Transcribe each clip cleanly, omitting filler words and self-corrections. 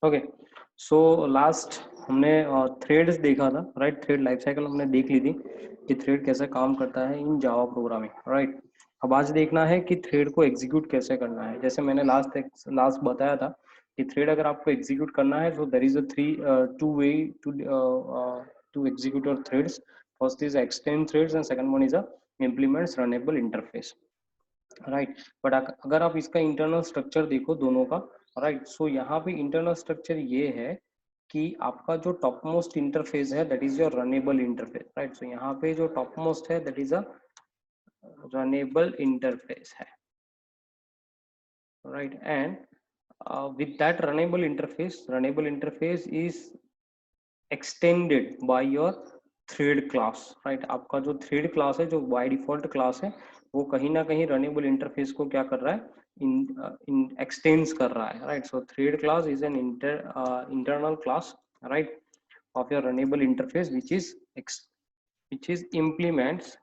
Okay, so last हमने threads देखा था, राइट। थ्रेड लाइफ साइकिल हमने देख ली थी कि थ्रेड कैसे काम करता है इन जावा प्रोग्रामिंग, राइट। अब आज देखना है कि थ्रेड को एग्जीक्यूट कैसे करना है। जैसे मैंने लास्ट बताया था कि थ्रेड अगर आपको एग्जीक्यूट करना है तो there is a two way to execute your threads. First is extend threads and second one is a implements runnable interface, right. But अगर आप इसका इंटरनल स्ट्रक्चर देखो दोनों का, राइट, सो यहाँ पे इंटरनल स्ट्रक्चर ये है कि आपका जो टॉप मोस्ट इंटरफेस है that is your runnable interface, right. So यहाँ पे जो टॉप मोस्ट है that is a runnable interface है, right. And with that runnable interface is extended by your thread class, right। आपका जो thread class है, जो by default class है, वो कहीं ना कहीं runnable interface को क्या कर रहा है, इन extends कर रहा है, right। So thread class is an internal class, right, of your runnable interface which is implements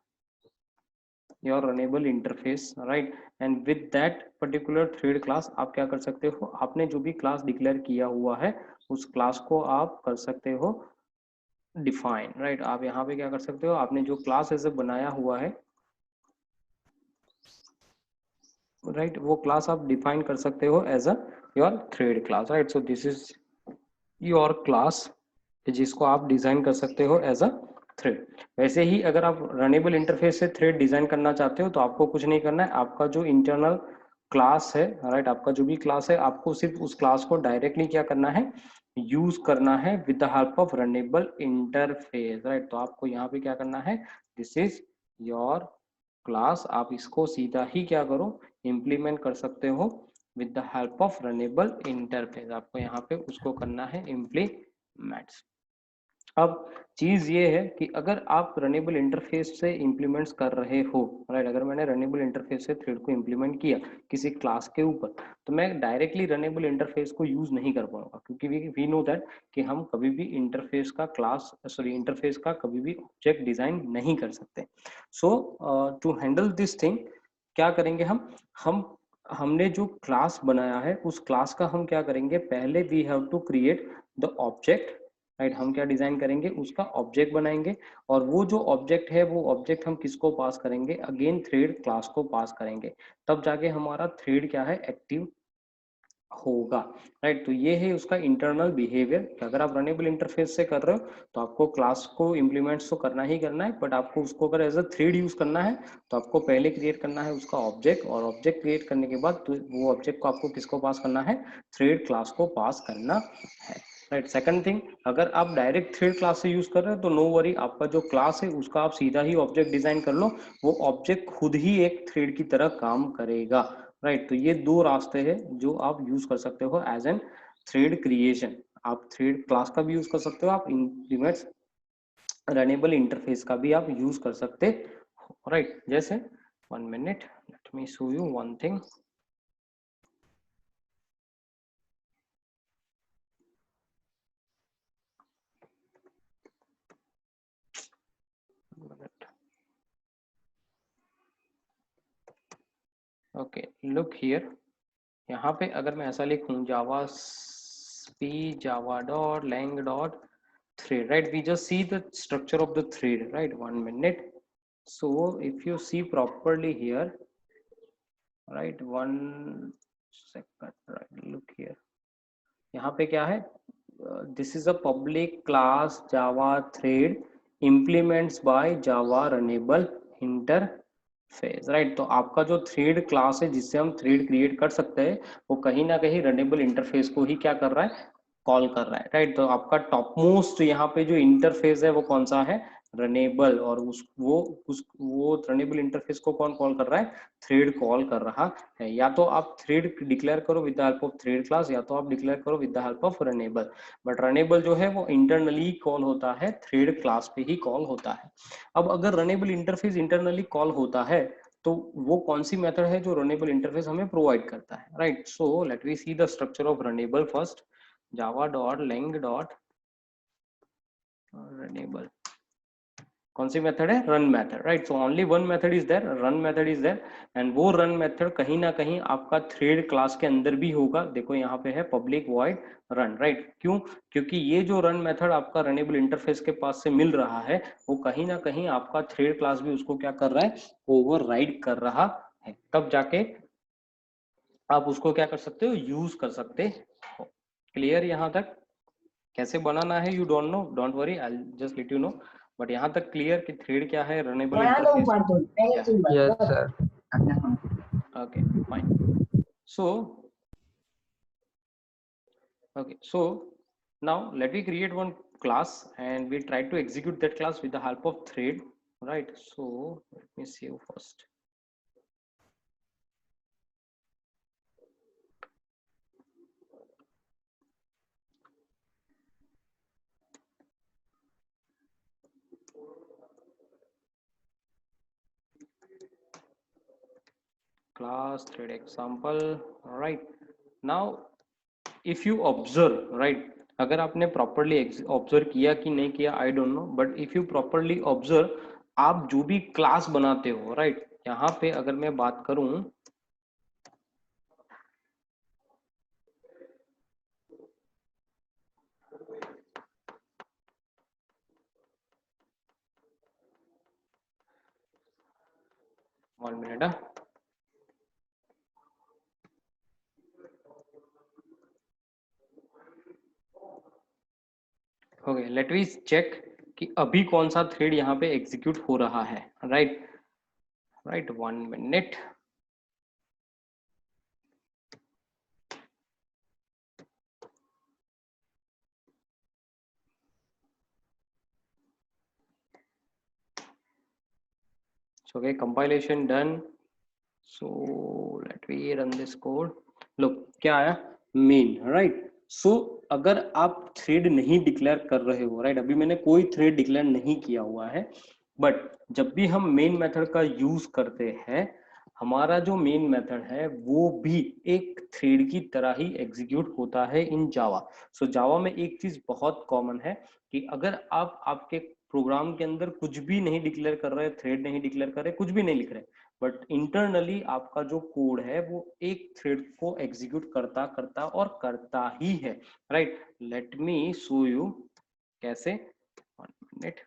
your runnable interface, right। and with that particular thread class आप क्या कर सकते हो, आपने जो भी क्लास डिक्लेयर किया हुआ है उस क्लास को आप कर सकते हो डिफाइन, राइट। आप यहाँ पे क्या कर सकते हो, आपने जो क्लास ऐसे बनाया हुआ है, राइट, वो क्लास आप डिफाइन कर सकते हो as a your thread class, right. So this is your class जिसको आप डिजाइन कर सकते हो एज अ थ्रेड। वैसे ही अगर आप रनेबल इंटरफेस से थ्रेड डिजाइन करना चाहते हो तो आपको कुछ नहीं करना है, आपका जो इंटरनल क्लास है, राइट, आपका जो भी क्लास है आपको सिर्फ उस क्लास को डायरेक्टली क्या करना है, यूज करना है with the help of runnable interface, right. तो आपको यहाँ पे क्या करना है, दिस इज योर क्लास, आप इसको सीधा ही क्या करो, इम्प्लीमेंट कर सकते हो with the help of runnable interface. आपको यहाँ पे उसको करना है इम्प्लीमेंट्स। अब चीज ये है कि अगर आप रनेबल इंटरफेस से इंप्लीमेंट्स कर रहे हो, राइट, अगर मैंने रनेबल इंटरफेस से थ्रेड को इंप्लीमेंट किया किसी क्लास के ऊपर, तो मैं डायरेक्टली रनेबल इंटरफेस को यूज नहीं कर पाऊंगा, क्योंकि वी नो दैट कि हम कभी भी इंटरफेस का कभी भी ऑब्जेक्ट डिजाइन नहीं कर सकते। सो टू हैंडल दिस थिंग क्या करेंगे हम हमने जो क्लास बनाया है उस क्लास का हम क्या करेंगे, पहले we have to create the object, right. हम क्या डिजाइन करेंगे, उसका ऑब्जेक्ट बनाएंगे, और वो जो ऑब्जेक्ट है वो ऑब्जेक्ट हम किसको पास करेंगे, अगेन थ्रेड क्लास को पास करेंगे, तब जाके हमारा थ्रेड क्या है, एक्टिव होगा, राइट। तो ये है उसका इंटरनल बिहेवियर कि अगर आप रनेबल इंटरफेस से कर रहे हो तो आपको क्लास को इम्प्लीमेंट्स तो करना ही करना है, बट आपको उसको अगर एज अ थ्रेड यूज करना है तो आपको पहले क्रिएट करना है उसका ऑब्जेक्ट, और ऑब्जेक्ट क्रिएट करने के बाद तो वो ऑब्जेक्ट को आपको किसको पास करना है, थ्रेड क्लास को पास करना है, राइट। सेकंड थिंग, अगर आप डायरेक्ट थ्रेड क्लास से यूज कर रहे हो तो नो वरी, आपका जो क्लास है उसका आप सीधा ही ऑब्जेक्ट डिजाइन कर लो, वो ऑब्जेक्ट खुद ही एक थ्रेड की तरह काम करेगा, राइट। तो ये दो रास्ते हैं जो आप यूज कर सकते हो एज एन थ्रेड क्रिएशन। आप थ्रेड क्लास का भी यूज कर सकते हो, आप इंप्लीमेंट्स रनेबल इंटरफेस का भी आप यूज कर सकते हो, राइट। जैसे 1 minute, let me show you one thing. Okay, look here, यहाँ पे अगर मैं ऐसा लिखूं जावा स्पी Java dot lang dot thread, right, we just see the structure of the thread, right। 1 minute, so if you see properly here, right, 1 second, right, look here, यहाँ पे क्या है, this is a public class Java thread implements by Java runnable interface, right. तो आपका जो thread class है जिससे हम थ्रेड क्रिएट कर सकते हैं वो कहीं ना कहीं रनेबल इंटरफेस को ही क्या कर रहा है, कॉल कर रहा है, राइट। तो आपका टॉप मोस्ट यहाँ पे जो इंटरफेस है वो कौन सा है, रनेबल, और वो रनेबल इंटरफेस को कौन कॉल कर रहा है, थ्रेड कॉल कर रहा है। या तो आप थ्रेड डिक्लेयर करो with the help of thread class, या तो आप डिक्लेयर करो with the help of runnable, but runnable जो है वो इंटरनली कॉल होता है, थ्रेड क्लास पे ही कॉल होता है। अब अगर रनेबल इंटरफेस इंटरनली कॉल होता है तो वो कौन सी मेथड है जो रनेबल इंटरफेस हमें प्रोवाइड करता है, right. So let we see the structure of runnable first, java.lang.renable, कौन सी मेथड है? Run method, right. So only one method is there, run method is there, and वो रन मेथड कहीं ना कहीं आपका थ्रेड क्लास के अंदर भी होगा। देखो यहाँ पे है पब्लिक वॉइड रन, राइट। क्यों? क्योंकि ये जो रन मेथड आपका रनेबल इंटरफेस के पास से मिल रहा है, वो कहीं ना कहीं आपका थ्रेड क्लास भी उसको क्या कर रहा है? ओवरराइड कर रहा है। तब जाके आप उसको क्या कर सकते हो? यूज कर सकते हो। क्लियर यहाँ तक? कैसे बनाना है you don't know, don't worry, I just let you know. But यहाँ तक क्लियर कि थ्रेड क्या है, रनेबल इंटरफेस क्या है? Yes, sir. Okay fine. So okay, so now let me create one class and we try to execute that class with the help of thread, right? So let me save first. Class thread example, all right? Now if you observe, right, अगर आपने properly observe किया कि नहीं किया I don't know, but if you properly observe, आप जो भी class बनाते हो, राइट, यहाँ पे अगर मैं बात करूं, one minute, okay, let me check कि अभी कौन सा थ्रेड यहाँ पे एग्जीक्यूट हो रहा है, right, right, one minute. Okay, compilation done. So let me run this code. Look, क्या आया? Main, right. सो अगर आप थ्रेड नहीं डिक्लेयर कर रहे हो, राइट, अभी मैंने कोई थ्रेड डिक्लेयर नहीं किया हुआ है, बट जब भी हम मेन मेथड का यूज करते हैं, हमारा जो मेन मेथड है वो भी एक थ्रेड की तरह ही एग्जीक्यूट होता है इन जावा। सो जावा में एक चीज बहुत कॉमन है कि अगर आप आपके प्रोग्राम के अंदर कुछ भी नहीं डिक्लेयर कर रहे, थ्रेड नहीं डिक्लेयर कर रहे, कुछ भी नहीं लिख रहे, बट इंटरनली आपका जो कोड है वो एक थ्रेड को एग्जीक्यूट करता करता और करता ही है, right. Let me show you कैसे, one minute.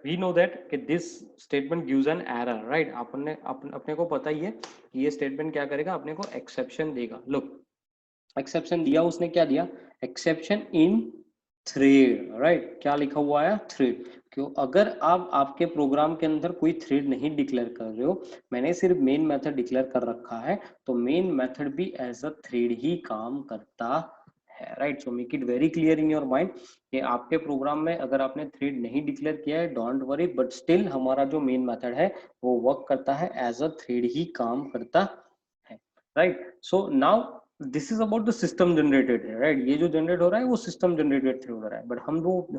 We know that कि this statement gives an error, right. अपने को पता ही है कि ये स्टेटमेंट क्या करेगा, अपने को एक्सेप्शन देगा। लुक, एक्सेप्शन दिया उसने, क्या दिया? Exception in thread, right. क्या लिखा हुआ है? थ्रेड। क्यों? अगर आप आपके प्रोग्राम के अंदर कोई थ्रेड नहीं डिक्लेयर कर रहे हो, मैंने सिर्फ मेन मेथड डिक्लेयर कर रखा है, तो मेन मेथड भी एज अ थ्रेड ही काम करता है, right. So make it very clear in your mind कि आपके प्रोग्राम में अगर आपने थ्रेड नहीं डिक्लेयर किया है, डोंट वरी, बट स्टिल हमारा जो मेन मेथड है वो वर्क करता है, एज अ थ्रेड ही काम करता है, right. So now this is about the system generated, right. ये जो जनरेट हो रहा है वो सिस्टम जनरेटेड थ्रेड हो रहा है, बट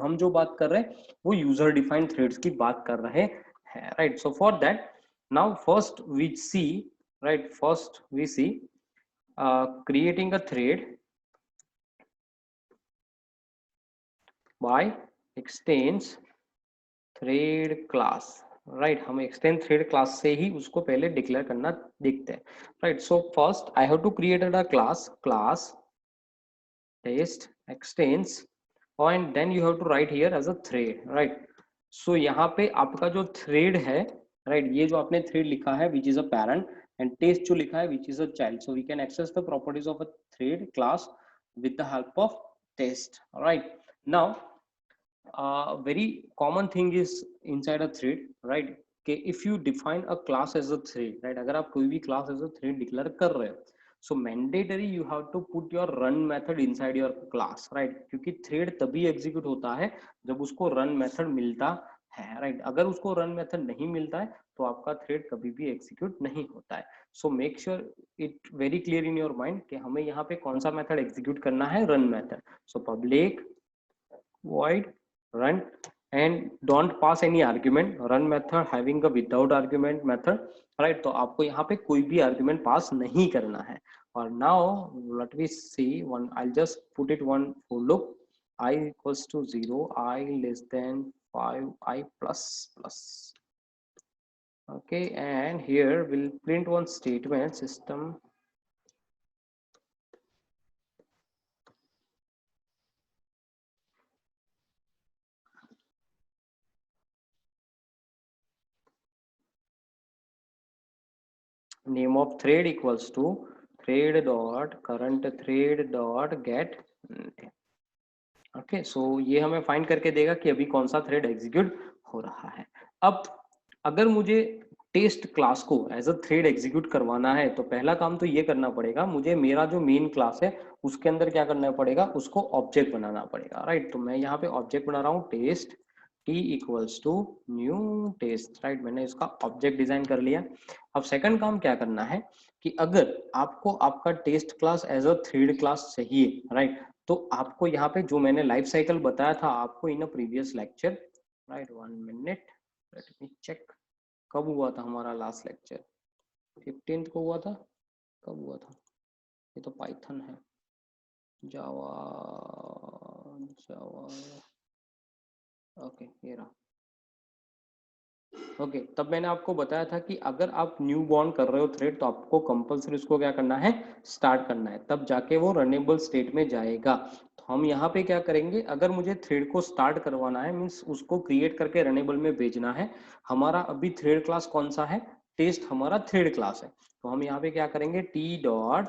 हम जो बात कर रहे हैं वो यूजर डिफाइंड थ्रेड्स की बात कर रहे हैं, right. So for that now first we see, right, first we see creating a thread by extends thread class, right. हम एक्सटेंड थ्रेड क्लास से ही उसको पहले डिक्लेयर करना देखते हैं, right. So first I have to create a class test extends and then you have to write here as a thread, right। so यहाँ पे आपका जो थ्रेड है, right, ये जो आपने थ्रेड लिखा है which is a parent and test जो लिखा है which is a child, so we can access the properties of a thread class with the help of test, right। now very common thing is inside a thread, right, कि if you define a class as a thread, right, अगर आप कोई भी class as a thread declare कर रहे हो, so mandatory you have to put your run method inside your class, right, क्योंकि thread तभी execute होता है जब उसको run method मिलता है, right। अगर उसको run method नहीं मिलता है तो आपका thread कभी भी execute नहीं होता है। so make sure it very clear in your mind कि हमें यहाँ पे कौन सा method execute करना है, run method। so public void run and don't pass any argument, run method having a without argument method, right। तो आपको यहाँ पे कोई भी argument pass नहीं करना है, और now let me see one, I'll just put it one for loop, I equals to 0, I less than 5, I plus plus. Okay, and here we'll print one statement, system name of thread equals to thread dot current thread dot get name. Okay, so ये हमें find करके देगा कि अभी कौन सा thread execute हो रहा है। अब अगर मुझे टेस्ट क्लास को एज अ थ्रेड एग्जीक्यूट करवाना है तो पहला काम तो ये करना पड़ेगा, मुझे मेरा जो मेन क्लास है उसके अंदर क्या करना पड़ेगा, उसको ऑब्जेक्ट बनाना पड़ेगा, राइट। तो मैं यहाँ पे ऑब्जेक्ट बना रहा हूँ test T equals to new test, right. मैंने इसका ऑब्जेक्ट डिजाइन कर लिया। अब सेकंड काम क्या करना है कि अगर आपको आपका test class as a thread class चाहिए, राइट, तो आपको यहाँ पे जो मैंने लाइफ साइकिल बताया था आपको in a previous lecture, right, 1 minute, let me check, कब हुआ था हमारा लास्ट लेक्चर, 15th को हुआ था, कब हुआ था, ये तो पाइथन है, जावा, जावा, ओके ये रहा। ओके, तब मैंने आपको बताया था कि अगर आप न्यू बॉर्न कर रहे हो थ्रेड तो आपको कंपलसरी उसको क्या करना है, स्टार्ट करना है, तब जाके वो रनेबल स्टेट में जाएगा। तो हम यहाँ पे क्या करेंगे, अगर मुझे थ्रेड को स्टार्ट करवाना है मीन्स उसको क्रिएट करके रनेबल में भेजना है, हमारा अभी थ्रेड क्लास कौन सा है, टेस्ट हमारा थ्रेड क्लास है। तो हम यहाँ पे क्या करेंगे, टी डॉट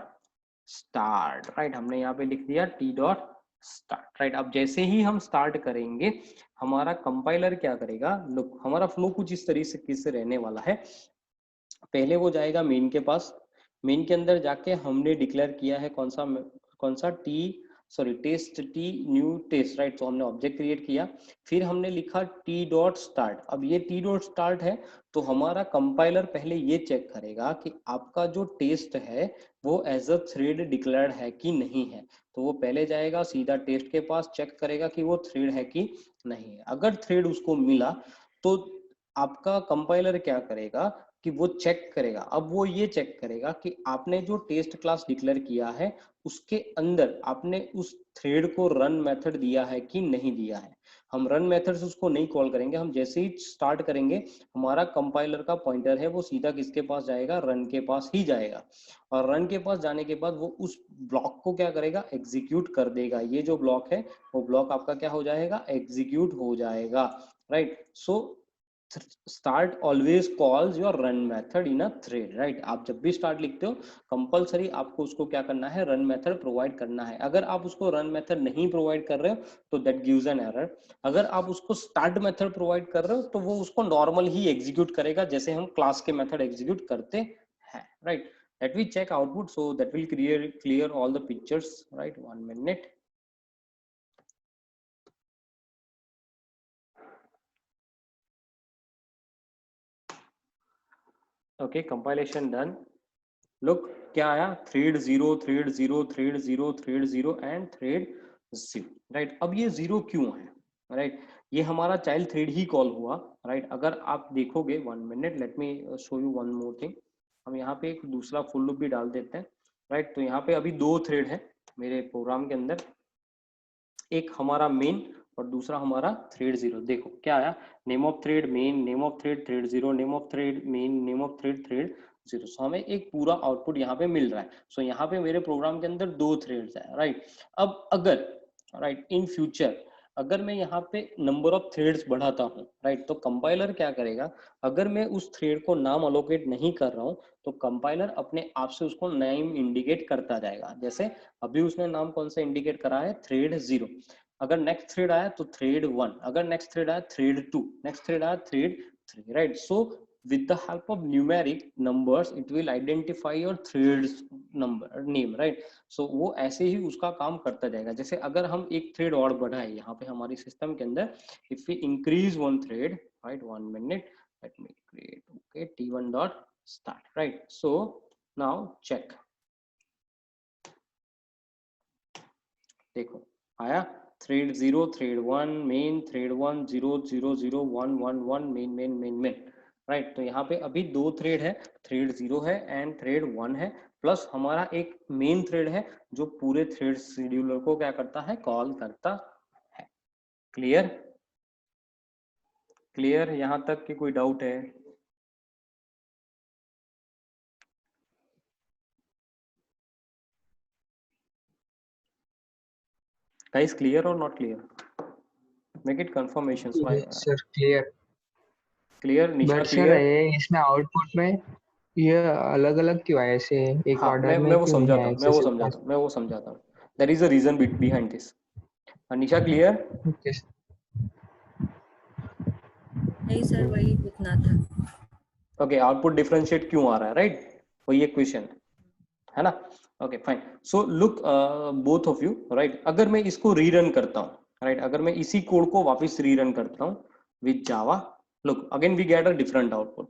स्टार्ट, राइट, हमने यहाँ पे लिख दिया टी डॉट स्टार्ट, राइट। अब जैसे ही हम स्टार्ट करेंगे हमारा कंपाइलर क्या करेगा, लुक हमारा फ्लो कुछ इस तरीके से रहने वाला है। पहले वो जाएगा मेन के पास, मेन के अंदर जाके हमने डिक्लेयर किया है कौन सा T, sorry test T new test, right. तो हमने ऑब्जेक्ट क्रिएट किया, फिर हमने लिखा टी डॉट स्टार्ट। अब ये टी डॉट स्टार्ट है तो हमारा कंपाइलर पहले ये चेक करेगा कि आपका जो टेस्ट है वो एज अ थ्रेड डिक्लेयर्ड है कि नहीं है। तो वो पहले जाएगा सीधा टेस्ट के पास, चेक करेगा कि वो थ्रेड है कि नहीं है। अगर थ्रेड उसको मिला तो आपका कंपाइलर क्या करेगा कि वो चेक करेगा, अब वो ये चेक करेगा कि आपने जो टेस्ट क्लास डिक्लेयर किया है उसके अंदर आपने उस थ्रेड को रन मेथड दिया है कि नहीं दिया है। हम रन मेथड से उसको नहीं कॉल करेंगे, हम जैसे ही स्टार्ट करेंगे हमारा कंपाइलर का पॉइंटर है वो सीधा किसके पास जाएगा, रन के पास ही जाएगा। और रन के पास जाने के बाद वो उस ब्लॉक को क्या करेगा, एग्जीक्यूट कर देगा। ये जो ब्लॉक है वो ब्लॉक आपका क्या हो जाएगा, एग्जीक्यूट हो जाएगा, right. So start always calls your run method in a thread, right. आप जब भी स्टार्ट लिखते हो कंपलसरी आपको उसको क्या करना है, रन मेथड प्रोवाइड करना है। अगर आप उसको रन मेथड नहीं प्रोवाइड कर रहे हो तो दैट गिव्स एन एरर। अगर आप उसको स्टार्ट मेथड प्रोवाइड कर रहे हो तो वो उसको नॉर्मल ही एग्जीक्यूट करेगा जैसे हम क्लास के मेथड एग्जीक्यूट करते हैं, right. Let we check output, so that will clear all the pictures, right, 1 minute. Okay, compilation done. Look क्या आया, thread zero, thread zero, thread zero, thread zero and thread zero, right. अब ये zero क्यों है, right, ये हमारा child thread ही call हुआ, राइट। अगर आप देखोगे 1 minute, let me show you one more thing. हम यहाँ पे एक दूसरा फुल लूप भी डाल देते हैं, राइट। तो यहाँ पे अभी दो थ्रेड है मेरे प्रोग्राम के अंदर, एक हमारा मेन और दूसरा हमारा थ्रेड जीरो। देखो क्या आया, name of thread main, name of thread thread zero, name of thread main, name of thread thread zero. So हमें एक पूरा आउटपुट यहाँ पे मिल रहा है। सो यहाँ पे मेरे प्रोग्राम के अंदर दो थ्रेड्स है, राइट। अब अगर, राइट, इन फ्यूचर अगर मैं यहाँ पे नंबर ऑफ थ्रेड्स बढ़ाता हूँ, राइट, तो कंपाइलर क्या करेगा, अगर मैं उस थ्रेड को नाम अलोकेट नहीं कर रहा हूँ तो कंपाइलर अपने आप से उसको नेम इंडिकेट करता जाएगा। जैसे अभी उसने नाम कौन सा इंडिकेट करा है, थ्रेड जीरो। अगर नेक्स्ट थ्रेड आया तो थ्रेड वन, अगर नेक्स्ट थ्रेड आया थ्रेड टू, नेक्स्ट थ्रेड आया thread three, right. So with the help of numeric numbers it will identify your threads number name, right। so वो ऐसे ही उसका काम करता जाएगा। जैसे अगर हम एक थ्रेड और बढ़ाए यहाँ पे हमारी सिस्टम के अंदर, if we increase one thread, right, 1 minute, let me create, okay, t1 dot start, right। so now check, देखो आया thread zero, thread one main, thread one zero zero zero one one one main main main main, right. तो यहाँ पे अभी 2 thread है, thread 0 है and thread 1 है, plus हमारा एक मेन थ्रेड है जो पूरे थ्रेड शेड्यूलर को क्या करता है, कॉल करता है। क्लियर? क्लियर यहाँ तक कि कोई डाउट है? गाइस क्लियर और not clear? Make it confirmations. Sir clear. Clear? Nisha but sir clear? ये इसमें आउटपुट में ये अलग अलग क्यों है, ऐसे एक हाँ, ऑर्डर मैं में वो क्यों नहीं समझाता है हूँ, ऐसे सिर्फ? मैं वो समझाता हूँ। There is a reason behind this. Nisha clear? Okay. नहीं सर, वही पूछना था। ओके, आउटपुट डिफरेंशिएट क्यों आ रहा है, राइट? वही एक क्वेश्चन है ना? Okay fine. So look both of you, right, अगर मैं इसको रीरन करता हूँ, राइट, अगर मैं इसी कोड को वापस रीरन करता हूँ with Java, look again we get a different output.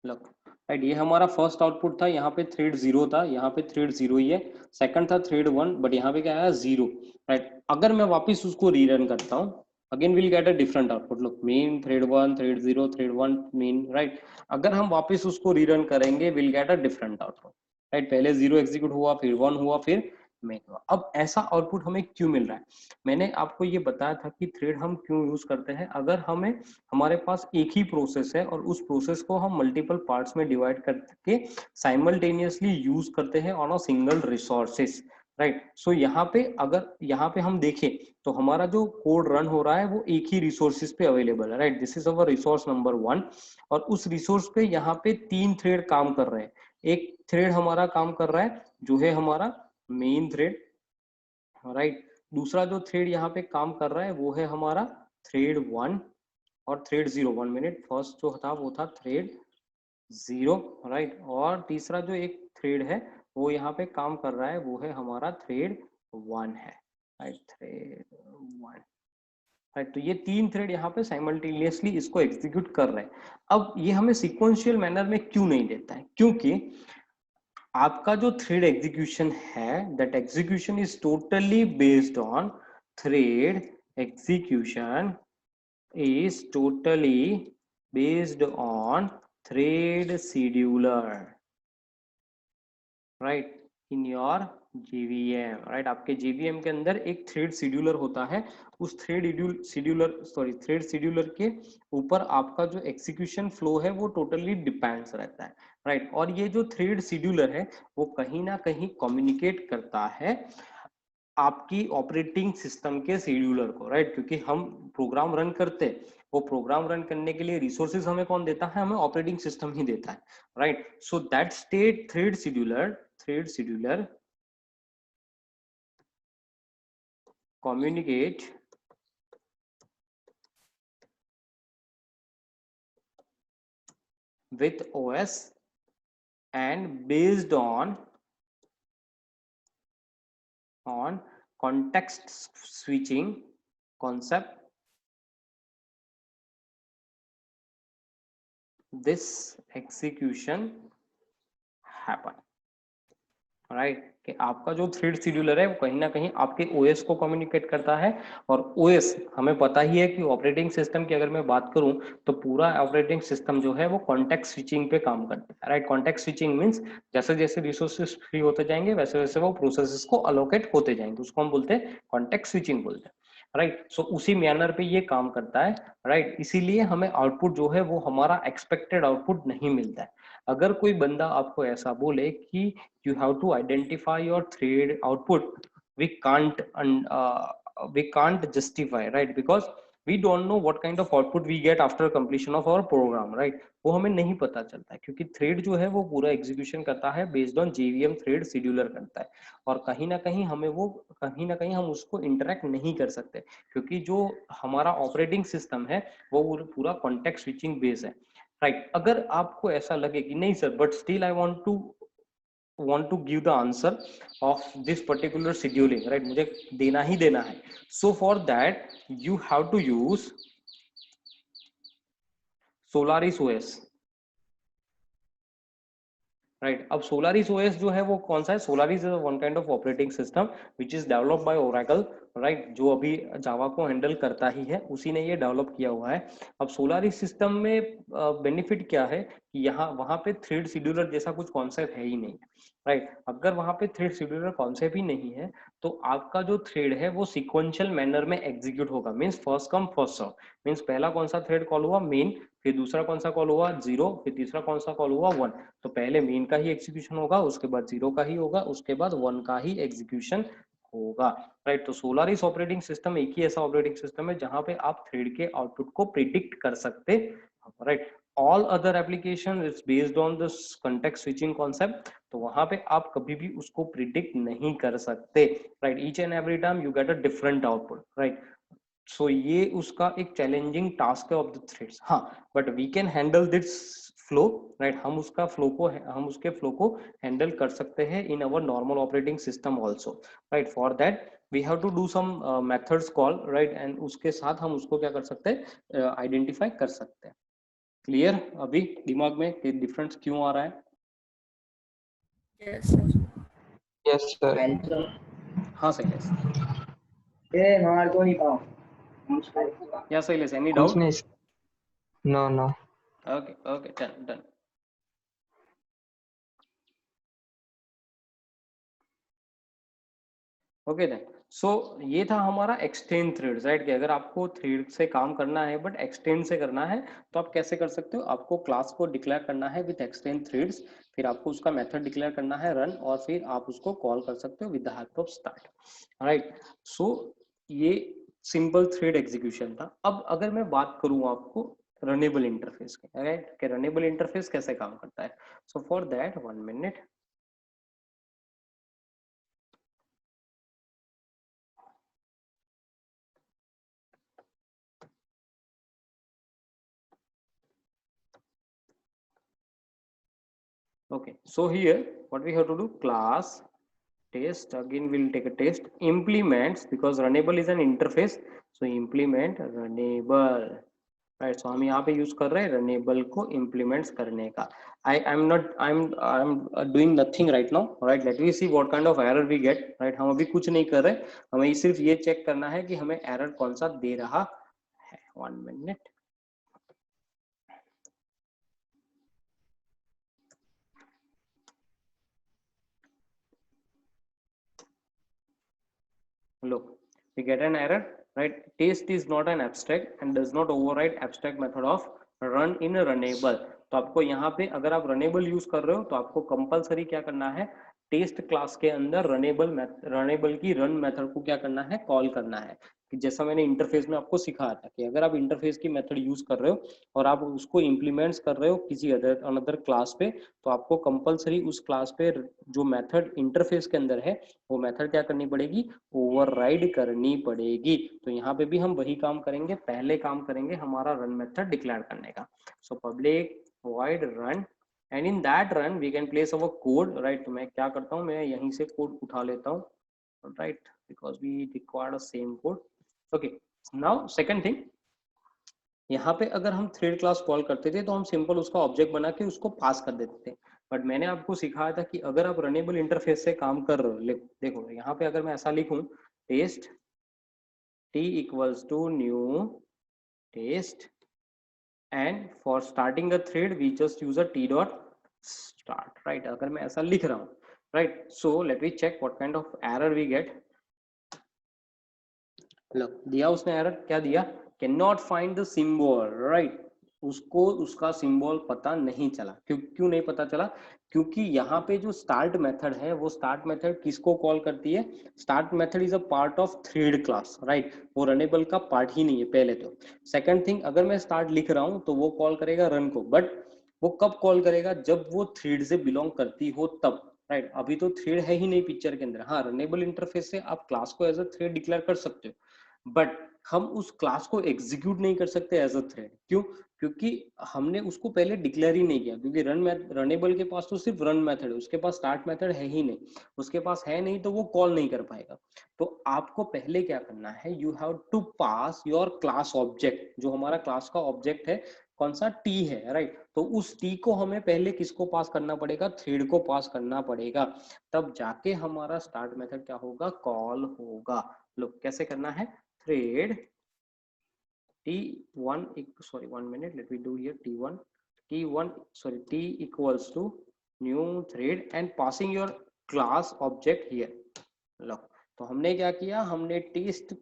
Look, right, ये हमारा फर्स्ट आउटपुट था, यहाँ पे थ्रेड 0 था, यहाँ पे थ्रेड 0 ही है। सेकंड था थ्रेड 1, बट यहाँ पे क्या आया, 0, राइट। अगर मैं वापस उसको रीरन करता हूँ, again will get a different output. Look, main thread 1 thread 0 thread 1 main, right. अगर हम वापस उसको रीरन करेंगे will get a different output, right. पहले 0 एग्जीक्यूट हुआ, फिर 1 हुआ, फिर मेन हुआ। अब ऐसा आउटपुट हमें क्यों मिल रहा है? मैंने आपको ये बताया था कि थ्रेड हम क्यों यूज करते हैं। अगर हमें, हमारे पास एक ही प्रोसेस है और उस प्रोसेस को हम मल्टीपल पार्ट्स में डिवाइड करके साइमल्टेनियसली यूज करते हैं on a single resources, right. So यहाँ पे, अगर यहाँ पे हम देखें तो हमारा जो कोड रन हो रहा है वो एक ही रिसोर्सेज पे अवेलेबल है, right. This is our resource number 1, और उस रिसोर्स पे यहाँ पे 3 थ्रेड काम कर रहे हैं। एक थ्रेड हमारा काम कर रहा है जो है हमारा मेन थ्रेड, राइट। दूसरा जो थ्रेड यहाँ पे काम कर रहा है वो है हमारा थ्रेड 1 और थ्रेड 0, 1 मिनट, फर्स्ट जो था वो था थ्रेड 0, राइट। और तीसरा जो एक थ्रेड है वो यहाँ पे काम कर रहा है वो है हमारा थ्रेड 1 है, राइट, थ्रेड 1, राइट। तो ये 3 थ्रेड यहाँ पे साइमल्टेनियसली इसको एग्जीक्यूट कर रहे हैं। अब ये हमें सिक्वेंशियल मैनर में क्यों नहीं देता है? क्योंकि आपका जो थ्रेड एग्जीक्यूशन है, that execution is totally based on thread execution is totally based on thread scheduler, right, in your JVM, right। आपके JVM के अंदर एक थ्रेड शेड्यूलर होता है। उस थ्रेड शेड्यूलर के ऊपर आपका जो एग्जीक्यूशन फ्लो है वो टोटली डिपेंड्स रहता है, राइट। और ये जो थ्रेड शेड्यूलर है वो कहीं ना कहीं कम्युनिकेट करता है आपकी ऑपरेटिंग सिस्टम के शेड्यूलर को, राइट। क्योंकि हम प्रोग्राम रन करते हैं, वो प्रोग्राम रन करने के लिए रिसोर्सेज हमें कौन देता है? हमें ऑपरेटिंग सिस्टम ही देता है, right. So that state thread scheduler communicate with OS and based on context switching concept, this execution happen, right. कि आपका जो थ्रेड शेड्यूलर है वो कहीं ना कहीं आपके ओएस को कम्युनिकेट करता है। और ओएस हमें पता ही है कि ऑपरेटिंग सिस्टम की अगर मैं बात करूं तो पूरा ऑपरेटिंग सिस्टम जो है वो कॉन्टेक्स्ट स्विचिंग पे काम करता है, राइट। कॉन्टेक्स्ट स्विचिंग मींस जैसे जैसे रिसोर्सेज फ्री होते जाएंगे वैसे वैसे वो प्रोसेसेस को अलोकेट होते जाएंगे, उसको हम बोलते हैं कॉन्टेक्स्ट स्विचिंग बोलते हैं, राइट। सो उसी मैनर पे ये काम करता है, राइट। इसीलिए हमें आउटपुट जो है वो हमारा एक्सपेक्टेड आउटपुट नहीं मिलता है। अगर कोई बंदा आपको ऐसा बोले कि you have to identify your thread output, we can't we can't justify, right, because we don't know what kind of output we get after completion of our program, right। वो हमें नहीं पता चलता है क्योंकि थ्रेड जो है वो पूरा एग्जीक्यूशन करता है based on JVM thread scheduler करता है। और कहीं ना कहीं हमें वो, कहीं ना कहीं हम उसको इंटरेक्ट नहीं कर सकते क्योंकि जो हमारा ऑपरेटिंग सिस्टम है वो पूरा कॉन्टेक्स्ट स्विचिंग बेस है, राइट। अगर आपको ऐसा लगे कि नहीं sir but still I want to give the answer of this particular scheduling, right, मुझे देना ही देना है, so for that you have to use Solaris OS, right. अब Solaris OS जो है वो कौन सा है? Solaris is one kind of operating system which is developed by Oracle, right, जो अभी जावा को हैंडल करता ही है, उसी ने ये डेवलप किया हुआ है। अब सोलारिस सिस्टम में बेनिफिट क्या है कि यहाँ वहां पे थ्रेड शेड्यूलर जैसा कुछ कॉन्सेप्ट है ही नहीं, राइट। अगर वहां पे थ्रेड शेड्यूलर कॉन्सेप्ट ही नहीं है तो आपका जो थ्रेड है वो सिक्वेंशियल मैनर में एग्जीक्यूट होगा, means first come first serve. Means पहला कौन सा थ्रेड कॉल हुआ, मेन, फिर दूसरा कौन सा कॉल हुआ, 0, फिर तीसरा कौन सा कॉल हुआ, 1। तो पहले मेन का ही एग्जीक्यूशन होगा, उसके बाद 0 का ही होगा, उसके बाद 1 का ही एग्जीक्यूशन होगा, राइट। तो सोलारिस ऑपरेटिंग सिस्टम एक ही ऐसा ऑपरेटिंग सिस्टम है जहां पे आप थ्रेड के आउटपुट को प्रिडिक्ट कर सकते हैं, right. All other application is based on this context switching concept, तो वहां पे आप कभी भी उसको प्रिडिक्ट नहीं कर सकते, right. Each and every time you get a different output, right. So ये उसका एक चैलेंजिंग टास्क है ऑफ द थ्रेड्स, हाँ, but we can handle this flow, right. हम उसके फ्लो को हैंडल कर सकते हैं in our normal operating system also, right. For that we have to do some methods call, right, and उसके साथ हम उसको क्या कर सकते हैं, आइडेंटिफाई कर सकते हैं। क्लियर अभी दिमाग में कि डिफरेंस क्यों आ रहा है? Yes sir. Yes sir. हाँ शैलेश, या शैलेश एनी कुछ डाउट? नहीं। No no. Okay okay, done done. Okay then, so ये था हमारा एक्सटेंड थ्रेड, राइट। कि अगर आपको थ्रेड से काम करना है बट एक्सटेंड से करना है तो आप कैसे कर सकते हो, आपको क्लास को डिक्लेयर करना है विद एक्सटेंड थ्रेड्स, फिर आपको उसका मेथड डिक्लेयर करना है रन, और फिर आप उसको कॉल कर सकते हो with the help of start, right. So ये सिंपल थ्रेड एग्जीक्यूशन था। अब अगर मैं बात करूं आपको रनेबल इंटरफेस के, राइट, कि रनेबल इंटरफेस कैसे काम करता है। सो for that 1 minute, okay, so here what we have to do, class test, again we'll take a test, implements, because runnable is an interface, so implement runnable, right। so हम यहाँ पे use कर रहे हैं runnable को implements करने का। I'm doing nothing right now, right, let me see what kind of error we get, right। हम अभी कुछ नहीं कर रहे, हमें सिर्फ ये चेक करना है कि हमें एरर कौन सा दे रहा है। 1 minute, look, we get an error, right, test is not an abstract and does not override abstract method of run in runnable। तो आपको यहाँ पे अगर आप रनेबल यूज कर रहे हो तो आपको कंपलसरी क्या करना है, टेस्ट क्लास के अंदर रनेबल की रन मेथड को क्या करना है, कॉल करना है। कि जैसा मैंने इंटरफेस में आपको सिखाया था कि अगर आप इंटरफेस की मेथड यूज कर रहे हो और आप उसको इम्प्लीमेंट्स कर रहे हो किसी अनदर क्लास पे, तो आपको कंपलसरी उस क्लास पे जो मेथड इंटरफेस के अंदर है वो मेथड क्या करनी पड़ेगी, ओवरराइड करनी पड़ेगी। तो यहाँ पे भी हम वही काम करेंगे, पहले काम करेंगे हमारा रन मेथड डिक्लेयर करने का। So public void run and in that run we can place our code, right। तो मैं क्या करता हूँ, मैं यहीं से कोड उठा लेता हूँ, right, because we require the same code। okay, now second thing, यहाँ पे अगर हम थ्रेड क्लास कॉल करते थे तो हम सिंपल उसका ऑब्जेक्ट बना के उसको पास कर देते थे, बट मैंने आपको सिखाया था कि अगर आप रनेबल इंटरफेस से काम कर रहे हो, देखो यहाँ पे अगर मैं ऐसा लिखूं, test t equals to new test, and for starting a thread we just use a t dot start, right। अगर मैं ऐसा लिख रहा हूँ, right, so let me check what kind of error we get। look, दिया उसने error, क्या दिया, can not find the symbol, right. उसको उसका सिंबल पता नहीं चला। क्यों नहीं पता चला, क्योंकि यहाँ पे जो स्टार्ट मेथड है वो स्टार्ट मेथड किसको कॉल करती है, start method is a part of thread class, right. वो रनेबल का पार्ट ही नहीं है पहले तो। सेकंड थिंग, अगर मैं स्टार्ट लिख रहा हूँ तो वो कॉल करेगा रन को, बट वो कब कॉल करेगा, जब वो थ्रेड से बिलोंग करती हो तब, राइट। अभी तो थ्रेड है ही नहीं पिक्चर के अंदर। हाँ, रनेबल इंटरफेस से आप क्लास को एज अ थ्रेड डिक्लेयर कर सकते हो, बट हम उस क्लास को एग्जीक्यूट नहीं कर सकते एज अ थ्रेड। क्यों, क्योंकि हमने उसको पहले डिक्लेयर ही नहीं किया, क्योंकि रनेबल के पास तो सिर्फ रन मेथड है, उसके पास स्टार्ट मेथड है ही नहीं, उसके पास है नहीं तो वो कॉल नहीं कर पाएगा। तो आपको पहले क्या करना है, you have to pass your class object, जो हमारा क्लास का ऑब्जेक्ट है कौन सा, टी है, राइट। तो उस टी को हमें पहले किसको पास करना पड़ेगा, थ्रेड को पास करना पड़ेगा, तब जाके हमारा स्टार्ट मेथड क्या होगा, कॉल होगा। लुक कैसे करना है, thread t1 sorry 1 minute, let me do here t1 sorry t equals to new thread and passing your class object here. लो तो हमने क्या किया, हमने टेस्ट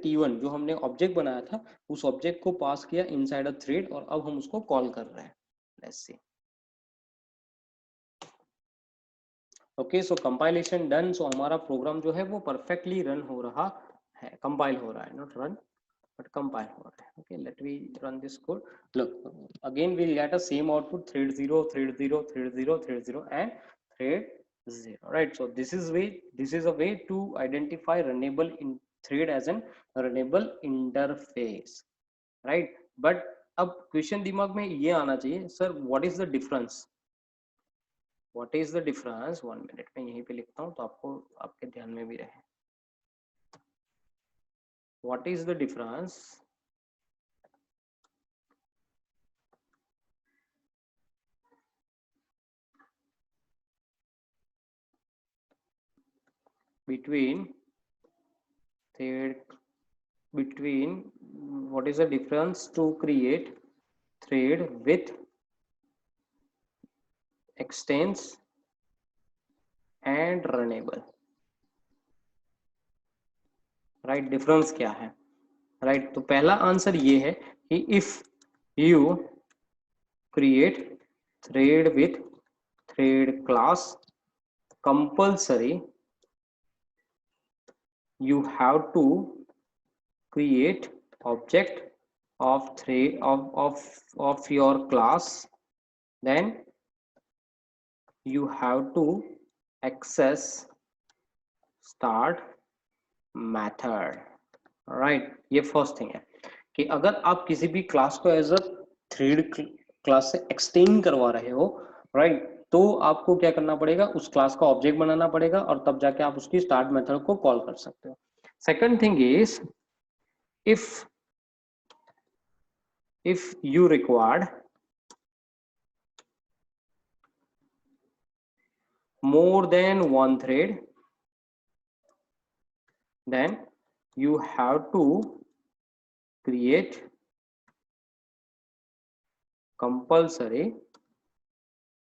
t1 जो हमने ऑब्जेक्ट बनाया था उस ऑब्जेक्ट को पास किया इनसाइड अ थ्रेड और अब हम उसको कॉल कर रहे हैं. Let's see. Okay so compilation done. So हमारा प्रोग्राम जो है वो परफेक्टली रन हो रहा है, कंपाइल हो रहा है, नॉट रन but compile हो रहा है. Okay, let me run this code. Look, again we'll get a same output, thread 0 thread 0 thread 0 thread 0 and thread 0, right? So this is a way to identify runnable in thread as an runnable interface, right? But अब question दिमाग में ये आना चाहिए, sir what is the difference, what is the difference. 1 minute में यहीं पे लिखता हूँ तो आपको आपके ध्यान में भी रहे. What is the difference between what is the difference to create thread with extends and runnable, right? Difference क्या है, राइट? तो पहला आंसर ये है कि if you create thread with thread class compulsory you have to create object of thread of your class, then you have to access start method, right? ये first thing है कि अगर आप किसी भी क्लास को एज अ थ्रेड क्लास से extend करवा रहे हो, राइट, तो आपको क्या करना पड़ेगा, उस क्लास का ऑब्जेक्ट बनाना पड़ेगा और तब जाके आप उसकी स्टार्ट मेथड को कॉल कर सकते हो. Second thing is if you required more than one thread, then you have to create compulsory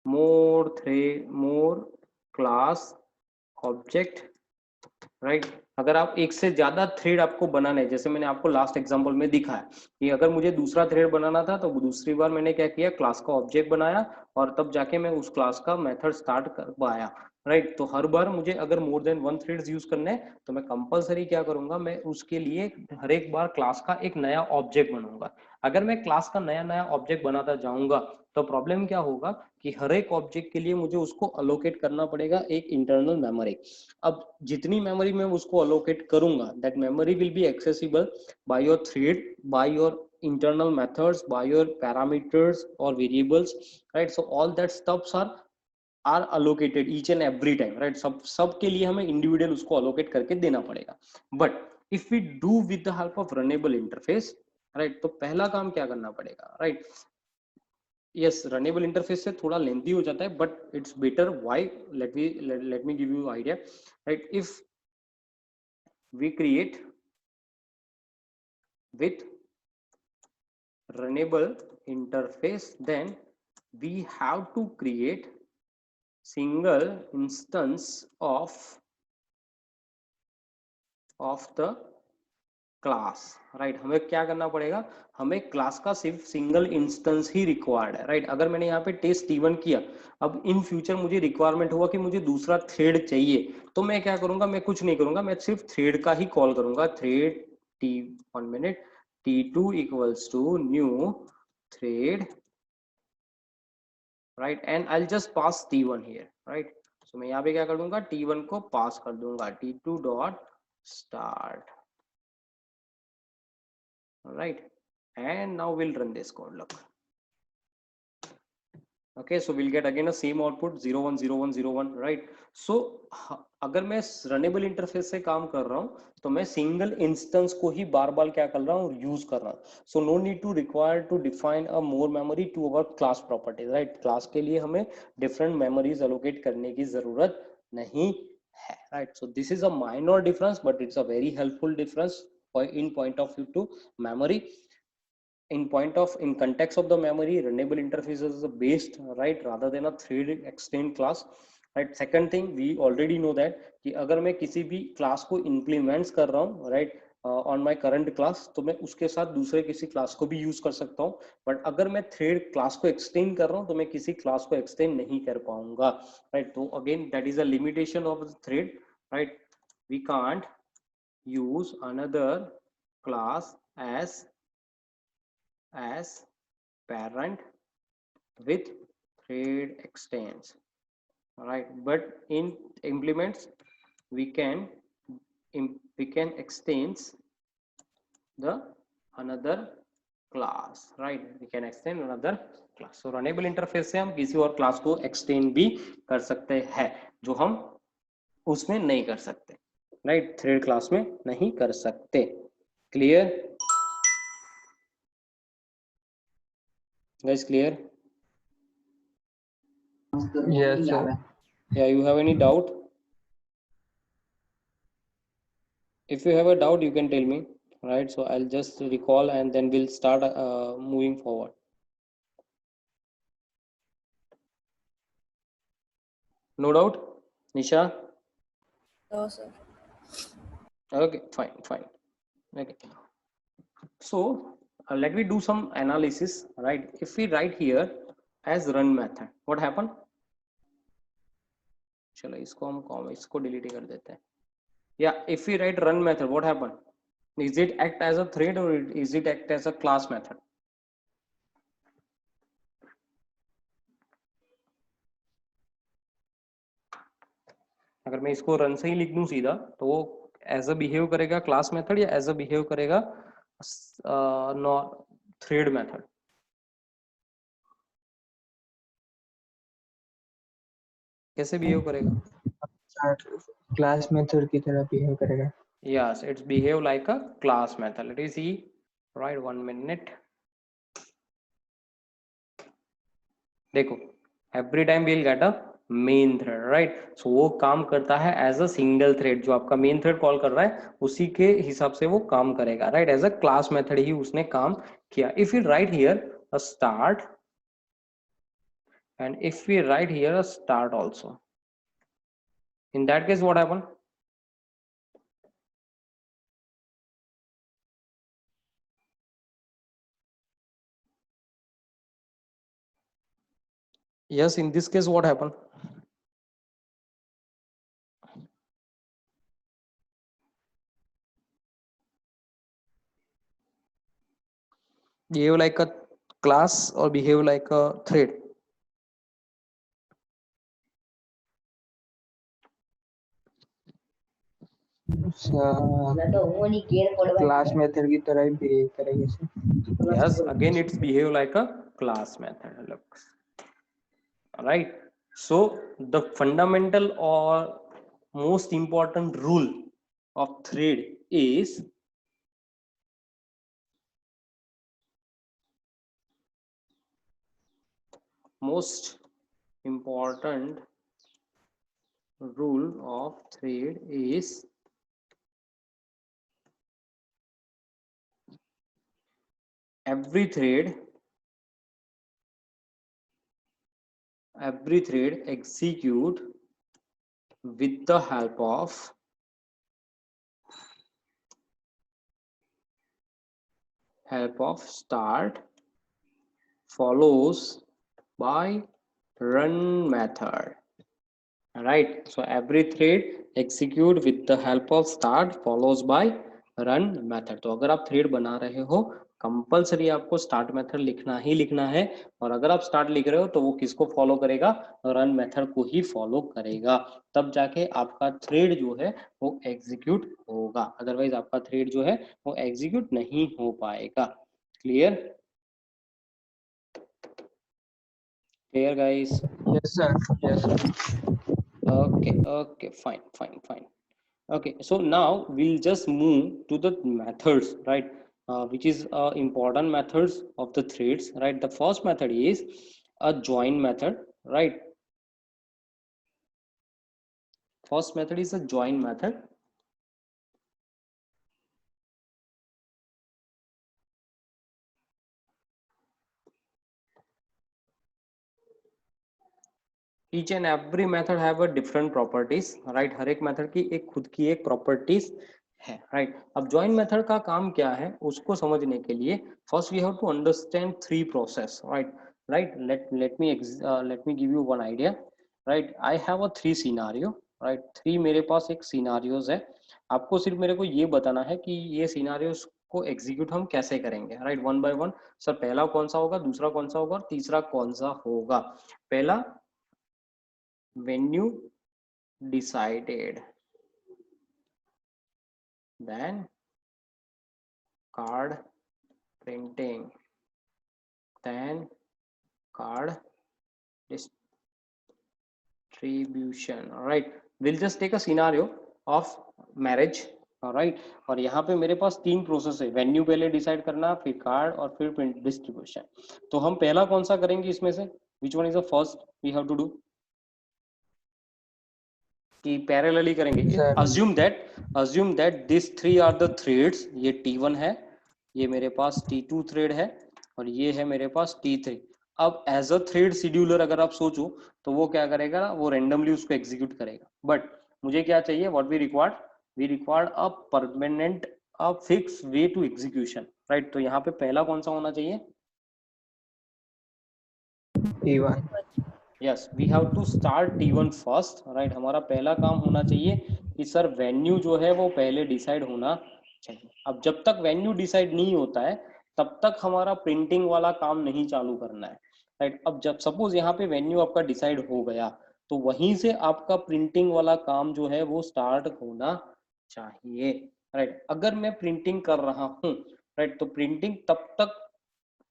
more class object, right? अगर आप एक से ज्यादा थ्रेड आपको बनाना है, जैसे मैंने आपको लास्ट एग्जांपल में दिखाया कि अगर मुझे दूसरा थ्रेड बनाना था तो दूसरी बार मैंने क्या किया, क्लास का ऑब्जेक्ट बनाया और तब जाके मैं उस क्लास का मेथड स्टार्ट कर पाया, राइट? तो हर बार मुझे अगर more than one threads use करने हैं तो मैं कंपलसरी क्या करूंगा, मैं उसके लिए हर एक बार क्लास का एक नया ऑब्जेक्ट बनाऊंगा. अगर मैं क्लास का नया ऑब्जेक्ट बनाता जाऊंगा तो प्रॉब्लम क्या होगा कि हर एक ऑब्जेक्ट के लिए मुझे उसको अलोकेट करना पड़ेगा एक इंटरनल मेमोरी. अब जितनी मेमोरी में उसको अलोकेट करूंगा, that memory will be accessible by your thread, by your internal methods, by your parameters or variables, right? So all that stuffs are allocated each and every time, right? सब के लिए हमें individual उसको allocate करके देना पड़ेगा. But if we do with the help of runnable interface, right, तो पहला काम क्या करना पड़ेगा, right? Yes, runnable interface से थोड़ा लेंथी हो जाता है, but it's better. Why? Let me give you idea, right? If we create with runnable interface, then we have to create single instance of the class, right? हमें क्या करना पड़ेगा, हमें क्लास का सिर्फ सिंगल इंस्टेंस ही रिक्वायर्ड है, right? अगर मैंने यहाँ पे टेस्ट t1 किया, अब इन फ्यूचर मुझे रिक्वायरमेंट हुआ कि मुझे दूसरा थ्रेड चाहिए, तो मैं क्या करूंगा, मैं कुछ नहीं करूंगा, मैं सिर्फ थ्रेड का ही कॉल करूंगा. Thread t1 minute t2 equals to new thread, right, and I just pass t1 here, right? So मैं यहाँ पे क्या कर दूंगा, t1 को पास कर दूंगा, t2 dot start, right? And now we'll run this code. Look, okay, so we'll get again a same output 01 01 01, right? So अगर मैं रनेबल इंटरफेस से काम कर रहा हूँ तो मैं सिंगल इंस्टेंस को ही बार बार क्या कर रहा हूँ, यूज कर रहा हूँ. So no need to require to define a more memory to our class properties, right? Class के लिए हमें डिफरेंट मेमोरीज एलोकेट करने की जरूरत नहीं है, right? So this is a minor difference, but it's a very helpful difference in point of view to memory. In context of the memory, runnable interface is the best, right, rather than a thread extend class, right? Second thing, we already know that कि अगर मैं किसी भी class को implements कर रहा हूँ, right, on my current class, तो मैं उसके साथ दूसरे किसी क्लास को भी यूज कर सकता हूँ, बट अगर मैं थ्रेड क्लास को एक्सटेंड कर रहा हूँ तो मैं किसी क्लास को एक्सटेंड नहीं कर पाऊंगा, राइट? तो again that is a limitation of the thread, right? We can't use another class as parent with thread extends, right? But in implements we can extend the another class, right? We can extend another class. So runnable interface से हम किसी और class को extend भी कर सकते हैं जो हम उसमें नहीं कर सकते, राइट? थ्रेड क्लास में नहीं कर सकते. Clear guys? Clear? Yes, sir. Yeah, you have any doubt? If you have a doubt, you can tell me, right? So I'll just recall and then we'll start moving forward. No doubt, Nisha? No, sir. Okay, fine. Okay. So let me do some analysis, right? If we write here as run method, what happened? चलो इसको delete कर देते हैं. Yeah, if we write run method, what happened? Is it act as a thread or is it act as a class method? अगर मैं इसको run से ही लिख दूं सीधा, तो वो एज अ बिहेव करेगा क्लास मेथड या एज अ बिहेव करेगा थ्रेड मेथड? कैसे बिहेव करेगा? क्लास मेथड की तरह बिहेव करेगा. Yes, it's behave like a class method. Let us see, right? 1 minute. देखो, every time we'll get a main thread, right? So वो काम करता है as a single thread. जो आपका main thread कॉल कर रहा है उसी के हिसाब से वो काम करेगा, right? As a class method ही उसने काम किया. If we write here a start and if we write here a start also, in that case what happen? Yes, in this case what happen? Behave like a class or behave like a thread? Class method की तरह ही behave करेगी sir. Yes, again it's behave like a class method. Look, right? So the fundamental or most important rule of thread is most important rule of thread is every thread execute with the help of start follows by run method, right? So every thread execute with the help of start follows by run method. तो अगर आप thread बना रहे हो compulsory आपको start method लिखना ही लिखना है, और अगर आप स्टार्ट लिख रहे हो तो वो किसको फॉलो करेगा? रन मेथड को ही फॉलो करेगा, तब जाके आपका थ्रेड जो है वो एग्जीक्यूट होगा, अदरवाइज आपका थ्रेड जो है वो एग्जीक्यूट नहीं हो पाएगा. Clear? Clear guys? Yes, sir. Yes, sir. Okay, fine. Okay, so now we'll just move to the methods, right? Which is important methods of the threads, right? The first method is a join method, right? first method is a join method. Each and every method have a different properties, right? हर एक method की एक खुद की एक properties है, right? अब join method का काम क्या है उसको समझने के लिए first we have to understand three process, right? let me give you one idea, right? I have a three scenario, right? Three मेरे पास एक सिनारियोज है, आपको सिर्फ मेरे को ये बताना है कि ये सिनारियोज को एग्जीक्यूट हम कैसे करेंगे, right? One by one. Sir पहला कौन सा होगा, दूसरा कौन सा होगा और तीसरा कौन सा होगा? पहला, when you decided, then card printing, then card distribution, right? We'll just take a scenario of marriage, right? और यहाँ पे मेरे पास तीन प्रोसेस है, वेन्यू पहले डिसाइड करना, फिर कार्ड और फिर प्रिंट डिस्ट्रीब्यूशन। तो हम पहला कौन सा करेंगे इसमें से? Which one is the first we have to do? कि पैरेलली करेंगे। assume that these three are the threads, ये T1 है, ये मेरे पास T2 थ्रेड है और ये है मेरे पास T3। अब एज अ थ्रेड शेड्यूलर अगर आप सोचो तो वो क्या करेगा, वो रेंडमली उसको एग्जीक्यूट करेगा। बट मुझे क्या चाहिए, what we required a permanent, a fix way to execution, right? तो यहाँ पे पहला कौन सा होना चाहिए? T1. Yes, we have to start T1 first, right? हमारा पहला काम होना चाहिए कि सर वेन्यू जो है वो पहले डिसाइड होना चाहिए। अब जब तक वेन्यू डिसाइड नहीं होता है तब तक हमारा प्रिंटिंग वाला काम नहीं चालू करना है, राइट? अब जब सपोज यहाँ पे वेन्यू आपका डिसाइड हो गया तो वहीं से आपका प्रिंटिंग वाला काम जो है वो स्टार्ट होना चाहिए, राइट? अगर मैं प्रिंटिंग कर रहा हूँ, राइट, तो प्रिंटिंग तब तक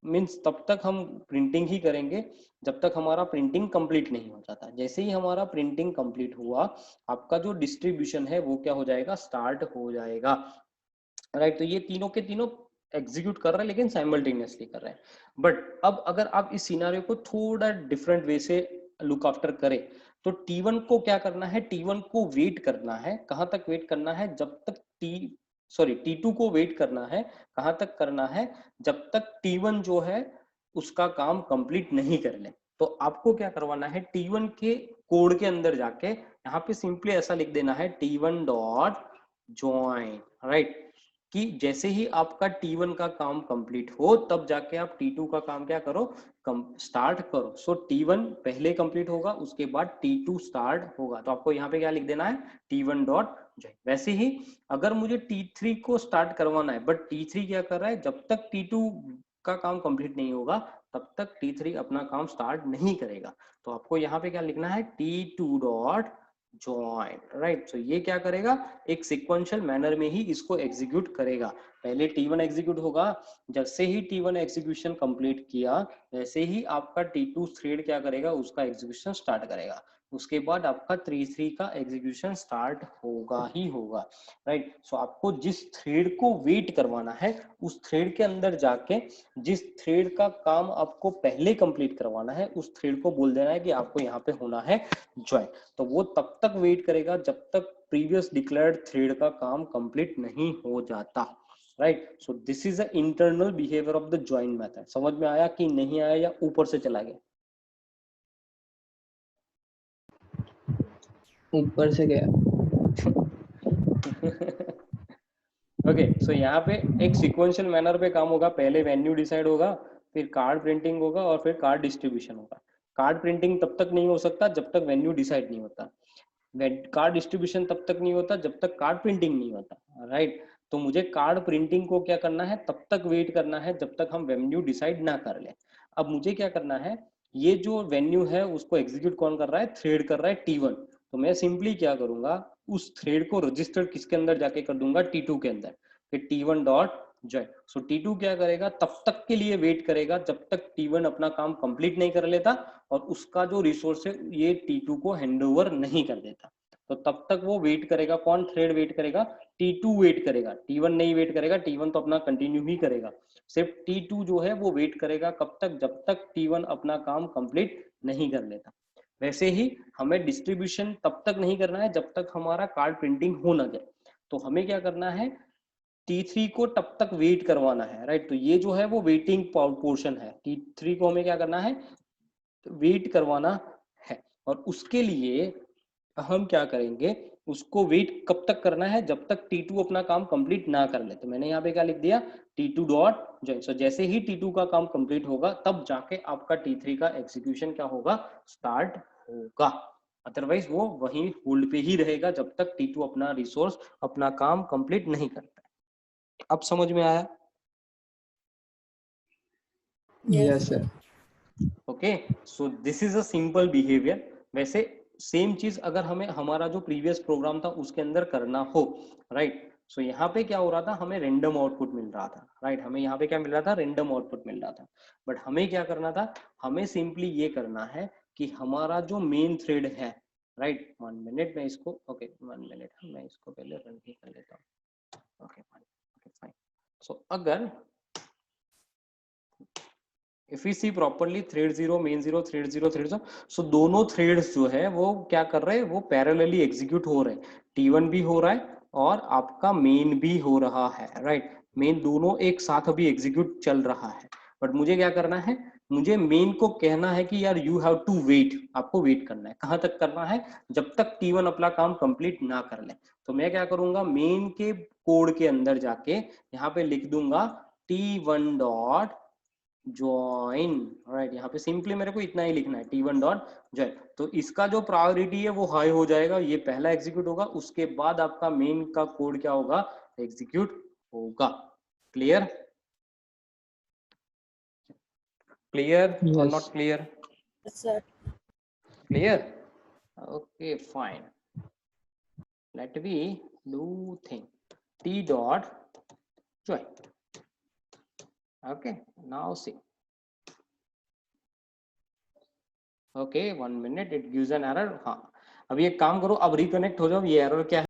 मीन्स तब तक हम प्रिंटिंग ही करेंगे जब तक हमारा प्रिंटिंग कंप्लीट नहीं हो जाता। जैसे ही हमारा प्रिंटिंग कंप्लीट हुआ, आपका जो डिस्ट्रीब्यूशन है वो क्या हो जाएगा, स्टार्ट हो जाएगा, राइट? तो ये तीनों के तीनों एग्जीक्यूट कर रहे हैं लेकिन साइमल्टेनियसली कर रहे हैं। बट अब अगर आप इस सिनेरियो को थोड़ा डिफरेंट वे से लुक आफ्टर करें तो T1 को क्या करना है, T1 को वेट करना है। कहां तक वेट करना है? जब तक T2 को वेट करना है। कहां तक करना है? जब तक T1 जो है उसका काम कंप्लीट नहीं कर ले। तो आपको क्या करवाना है, T1 के कोड के अंदर जाके यहाँ पे सिंपली ऐसा लिख देना है T1 डॉट ज्वाइन, राइट? कि जैसे ही आपका T1 का काम कंप्लीट हो तब जाके आप T2 का काम क्या करो, स्टार्ट करो। सो T1 पहले कंप्लीट होगा, उसके बाद T2 स्टार्ट होगा। तो आपको यहाँ पे क्या लिख देना है, T1 डॉट ज्वाइन। वैसे ही अगर मुझे T3 को स्टार्ट करवाना है बट T3 क्या कर रहा है, जब तक T2 का काम कंप्लीट नहीं होगा तब तक T3 अपना काम स्टार्ट नहीं करेगा। तो आपको यहाँ पे क्या लिखना है, T2 dot join, right? So ये क्या करेगा, एक सिक्वेंशियल मैनर में ही इसको एग्जीक्यूट करेगा। पहले T1 एग्जीक्यूट होगा, जैसे ही T1 एग्जीक्यूशन कंप्लीट किया वैसे ही आपका T2 थ्रेड क्या करेगा, उसका एग्जीक्यूशन स्टार्ट करेगा। उसके बाद आपका T3 का एग्जीक्यूशन स्टार्ट होगा ही होगा, राइट? सो आपको जिस थ्रेड को वेट करवाना है उस थ्रेड के अंदर जाके जिस थ्रेड का काम आपको पहले कंप्लीट करवाना है उस थ्रेड को बोल देना है कि आपको यहाँ पे होना है ज्वाइन। तो वो तब तक वेट करेगा जब तक प्रीवियस डिक्लेयर्ड थ्रेड का काम कंप्लीट नहीं हो जाता, right? So this is the internal behaviour of the join method. समझ में आया कि नहीं आया या ऊपर से चला गया? ऊपर से गया। ओके, सो यहाँ पे एक सिक्वेंशियल मैनर पे काम होगा। पहले वेन्यू डिसाइड होगा, फिर कार्ड प्रिंटिंग होगा और फिर कार्ड डिस्ट्रीब्यूशन होगा। कार्ड प्रिंटिंग तब तक नहीं हो सकता जब तक वेन्यू डिसाइड नहीं होता। कार्ड डिस्ट्रीब्यूशन तब तक नहीं होता जब तक कार्ड प्रिंटिंग नहीं होता, राइट? तो मुझे कार्ड प्रिंटिंग को क्या करना है, तब तक वेट करना है जब तक हम वेन्यू डिसाइड ना कर ले। अब मुझे क्या करना है, ये जो वेन्यू है उसको एग्जीक्यूट कौन कर रहा है, थ्रेड कर रहा है T1। तो मैं सिंपली क्या करूंगा, उस थ्रेड को रजिस्टर्ड किसके अंदर जाके कर दूंगा, T2 के अंदर। फिर T1 डॉट ज्वाइन। सो T2 क्या करेगा, तब तक के लिए वेट करेगा जब तक T1 अपना काम कंप्लीट नहीं कर लेता और उसका जो रिसोर्स है ये T2 को हैंडओवर नहीं कर देता। तो तब तक वो वेट करेगा। कौन थ्रेड वेट करेगा, T2 वेट करेगा, T1 नहीं वेट करेगा। T1 तो अपना कंटिन्यू ही करेगा, सिर्फ T2 जो है वो वेट करेगा कब तक, जब तक T1 अपना काम कंप्लीट नहीं कर लेता। वैसे ही हमें डिस्ट्रीब्यूशन तब तक नहीं करना है जब तक हमारा कार्ड प्रिंटिंग हो ना जाए। तो हमें क्या करना है, T3 को तब तक वेट करवाना है, राइट। तो ये जो है वो वेटिंग पोर्शन है, T3 को हमें क्या करना है, वेट करवाना है। और उसके लिए हम क्या करेंगे, उसको वेट कब तक करना है, जब तक T2 अपना काम कंप्लीट ना कर ले। तो मैंने यहाँ पे क्या लिख दिया, T2 डॉट ज्वाइन। सो जैसे ही T2 का काम कंप्लीट होगा तब जाके आपका T3 का एग्जीक्यूशन क्या होगा, स्टार्ट होगा। अदरवाइज वो वहीं होल्ड पे ही रहेगा जब तक T2 अपना रिसोर्स, अपना काम कंप्लीट नहीं करता है। अब समझ में आया? Yes sir. Okay, so this is a simple behaviour. वैसे सेम चीज अगर हमें हमारा जो प्रीवियस प्रोग्राम था उसके अंदर करना हो, राइट। सो यहाँ पे क्या हो रहा था, हमें रैंडम आउटपुट मिल रहा था, राइट। हमें यहाँ पे क्या मिल रहा था, रैंडम आउटपुट मिल रहा था। बट हमें क्या करना था, हमें सिंपली ये करना है कि हमारा जो मेन थ्रेड है, राइट। 1 मिनट मैं इसको, ओके 1 मिनट मैं इसको पहले रन ही कर लेता हूँ। Okay fine. सो अगर if we see properly thread 0 main 0 thread 0 thread 0, so दोनों थ्रेड्स जो है वो क्या कर रहे हैं, वो पैरेलली एग्जीक्यूट हो रहे हैं। T1 भी हो रहा है और आपका मेन भी हो रहा है, राइट। मेन दोनों एक साथ अभी एग्जीक्यूट चल रहा है। बट मुझे क्या करना है, मुझे मेन को कहना है कि यार यू हैव टू वेट, आपको वेट करना है। कहां तक करना है, जब तक T1 अपना काम कंप्लीट ना कर ले। तो मैं क्या करूंगा, मेन के कोड के अंदर जाके यहाँ पे लिख दूंगा T1 डॉट ज्वाइन, राइट। यहाँ पे सिंपली मेरे को इतना ही लिखना है, T1 डॉट ज्वाइन। तो इसका जो प्रायोरिटी है वो हाई हो जाएगा, ये पहला एग्जीक्यूट होगा, उसके बाद आपका मेन का कोड क्या होगा, एग्जीक्यूट होगा। क्लियर? क्लियर और yes not clear? Yes, sir. Clear? Okay fine, let me do thing, T dot join. Okay now see, okay 1 minute, it gives an error. हाँ, अभी एक काम करो, अब रिकनेक्ट हो जाओ। ये एरर क्या है